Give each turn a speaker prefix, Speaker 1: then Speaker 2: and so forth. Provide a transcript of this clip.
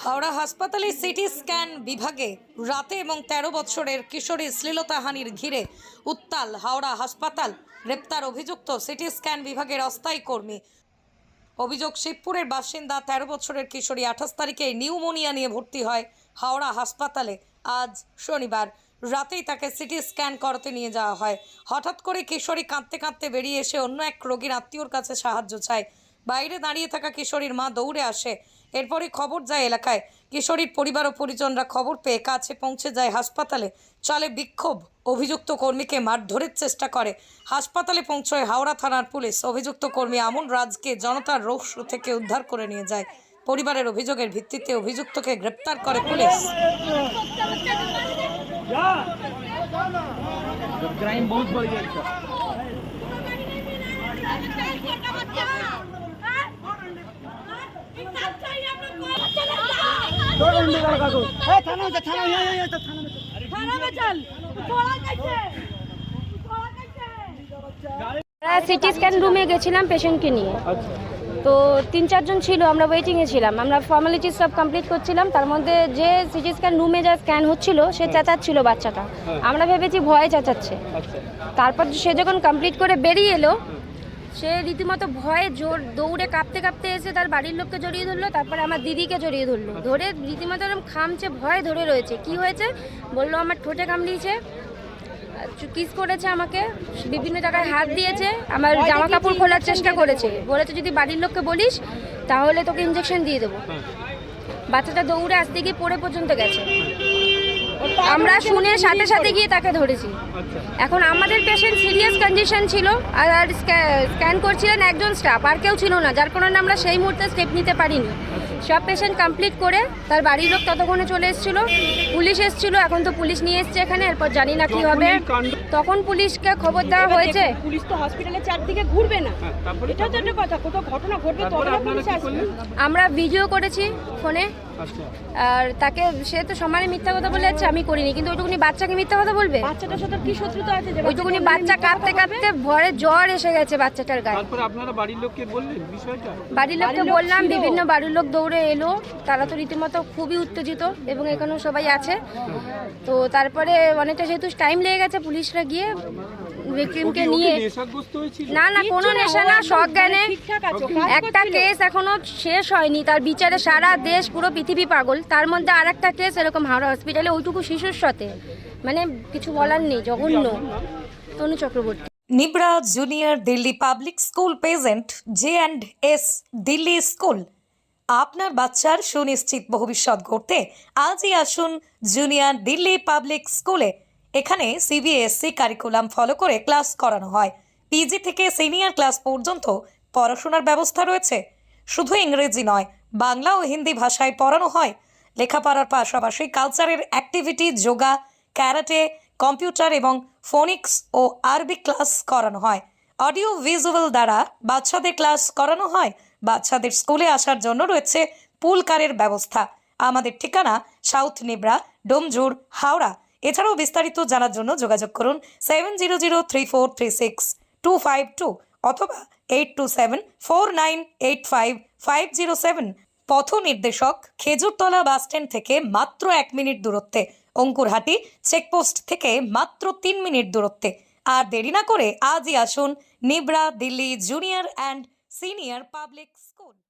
Speaker 1: হাওড়া হাসপাতালে CT scan বিভাগে রাতে এবং 13 বছরের কিশোরী শ্লীলতাহানির ঘিরে উত্তাল হাওড়া হাসপাতাল। গ্রেপ্তার অভিযুক্ত সিটি স্ক্যান বিভাগের অস্থায়ী কর্মী। অভিযোগ, শিবপুরের বাসিন্দা 13 বছরের কিশোরী 28 তারিখে নিউমোনিয়া নিয়ে ভর্তি হয় হাওড়া হাসপাতালে। আজ শনিবার রাতেই তাকে সিটি স্ক্যান করাতে নিয়ে যাওয়া হয়। হঠাৎ করে কিশোরী কাঁদতে কাঁদতে বেরিয়ে এসে অন্য এক রোগীর আত্মীয়র কাছে সাহায্য চায়। বাইরে দাঁড়িয়ে থাকা কিশোরীর মা দৌড়ে আসে। এরপরই খবর যায় এলাকায়। কিশোরীর পরিবার ও পরিজনরা খবর পেয়ে কাছে পৌঁছে যায় হাসপাতালে। চলে বিক্ষোভ। অভিযুক্ত কর্মীকে মারধরের চেষ্টা করে। হাসপাতালে পৌঁছয় হাওড়া থানার পুলিশ। অভিযুক্ত কর্মী আমন রাজকে জনতার রোষ থেকে উদ্ধার করে নিয়ে যায়। পরিবারের অভিযোগের ভিত্তিতে অভিযুক্তকে গ্রেপ্তার করে পুলিশ।
Speaker 2: क्राइम बहुत बढ़ गया है।
Speaker 3: সিটি স্ক্যান রুমে গেছিলাম পেশেন্টকে নিয়ে। তো 3-4 জন ছিল, আমরা ওয়েটিংয়ে ছিলাম। আমরা ফর্মালিটিস সব কমপ্লিট করছিলাম। তার মধ্যে যে সিটি স্ক্যান রুমে যা স্ক্যান হচ্ছিল সে চেঁচাচ্ছিল বাচ্চাটা। আমরা ভেবেছি ভয়ে চেঁচাচ্ছে। তারপর সে যখন কমপ্লিট করে বেরিয়ে এলো, সে রীতিমতো ভয়ে জোর দৌড়ে কাঁপতে কাঁপতে এসে তার বাড়ির লোককে জড়িয়ে ধরলো। তারপরে আমার দিদিকে জড়িয়ে ধরলো। ধরে রীতিমতো এরকম খামছে, ভয়ে ধরে রয়েছে। কি হয়েছে বললো, আমার ঠোঁটে কামড়িয়েছে, কিস করেছে, আমাকে বিভিন্ন জায়গায় হাত দিয়েছে, আমার জামা কাপড় খোলার চেষ্টা করেছে। বলেছে যদি বাড়ির লোককে বলিস তাহলে তোকে ইঞ্জেকশন দিয়ে দেবো। বাচ্চাটা দৌড়ে আসতে গিয়ে পড়ে পর্যন্ত গেছে। আমরা শুনে সাথে সাথে গিয়ে তাকে ধরেছি। এখন আমাদের পেশেন্ট সিরিয়াস কন্ডিশন ছিল, আর স্ক্যান করছিলেন একজন স্টাফ, আর কেউ ছিল না, যার কারণে আমরা সেই মুহূর্তে স্টেপ নিতে পারিনি। সব পেশেন্ট কমপ্লিট করে তার বাড়ির লোক ততক্ষণে চলে এসেছিল, পুলিশ এসেছিল। এখন তো পুলিশ নিয়ে এসছে এখানে, এরপর জানি না কি হবে। তখন পুলিশকে খবর দেওয়া হয়েছে।
Speaker 4: পুলিশ তো হসপিটালের চারদিকে ঘুরবে না, এটাও তো একটা কথা। কোথাও ঘটনা ঘটবে তবে পুলিশ আসবে।
Speaker 3: আমরা ভিডিও করেছি ফোনে, আর তাকে সে তো সমানে মিথ্যা কথা বলে যাচ্ছে আমি করিনি, কিন্তু ওইটুকুনি বাচ্চাকে মিথ্যা কথা বলবে?
Speaker 4: বাচ্চাটার সাথে কি শত্রুতা আছে?
Speaker 3: ওইটুকুনি বাচ্চা কাঁপতে কাঁপতে ভরে জ্বর এসে গেছে বাচ্চাটার গায়ে।
Speaker 2: তারপর আপনারা বাড়ির লোককে বললেন বিষয়টা?
Speaker 3: বাড়ির লোককে বললাম, বিভিন্ন বাড়ির লোক দৌড়ে এলো। তারা তো রীতিমতো খুবই উত্তেজিত, এবং এখানেও সবাই আছে। তো তারপরে অনেকটা যেহেতু টাইম লেগে গেছে, পুলিশরা গিয়ে ভিকটিমকে নিয়ে। না না, কোনো নেশা না, সজ্ঞানে। একটা কেস এখনো শেষ হয়নি, তার বিচারে সারা দেশ পুরো পৃথিবী পাগল। তার মধ্যে আর একটা কেস এরকম হাওড়া হসপিটালে, ওইটুকু শিশুর সাথে, মানে কিছু বলার নেই, জঘন্য। Tanu Chakraborty.
Speaker 1: Nibra junior Delhi public school present J&S Delhi school. আপনার বাচ্চার সুনিশ্চিত ভবিষ্যৎ গড়তে আজই আসুন জুনিয়র দিল্লি পাবলিক স্কুলে। এখানে CBSE কারিকুলাম ফলো করে ক্লাস করানো হয়। পিজি থেকে সিনিয়র ক্লাস পর্যন্ত পড়াশোনার ব্যবস্থা রয়েছে। শুধু ইংরেজি নয়, বাংলা ও হিন্দি ভাষায় পড়ানো হয়। লেখাপড়ার পাশাপাশি কালচারের অ্যাক্টিভিটি, যোগা, ক্যারাটে, কম্পিউটার এবং ফোনিক্স ও আরবি ক্লাস করানো হয়। অডিও ভিজুয়াল দ্বারা বাচ্চাদের ক্লাস করানো হয়। বাচ্চাদের স্কুলে আসার জন্য রয়েছে পুল কারের ব্যবস্থা। আমাদের ঠিকানা সাউথ নিব্রা, ডোমজুর, হাওড়া। এছাড়াও বিস্তারিত জানার জন্য যোগাযোগ করুন 7003436252 অথবা 8274985507। পথ নির্দেশক খেজুরতলা বাসস্ট্যান্ড থেকে মাত্র 1 মিনিট দূরত্বে, অঙ্কুরহাটি চেকপোস্ট থেকে মাত্র 3 মিনিট দূরত্বে। আর দেরি না করে আজই আসুন Nibra Delhi junior and senior public school.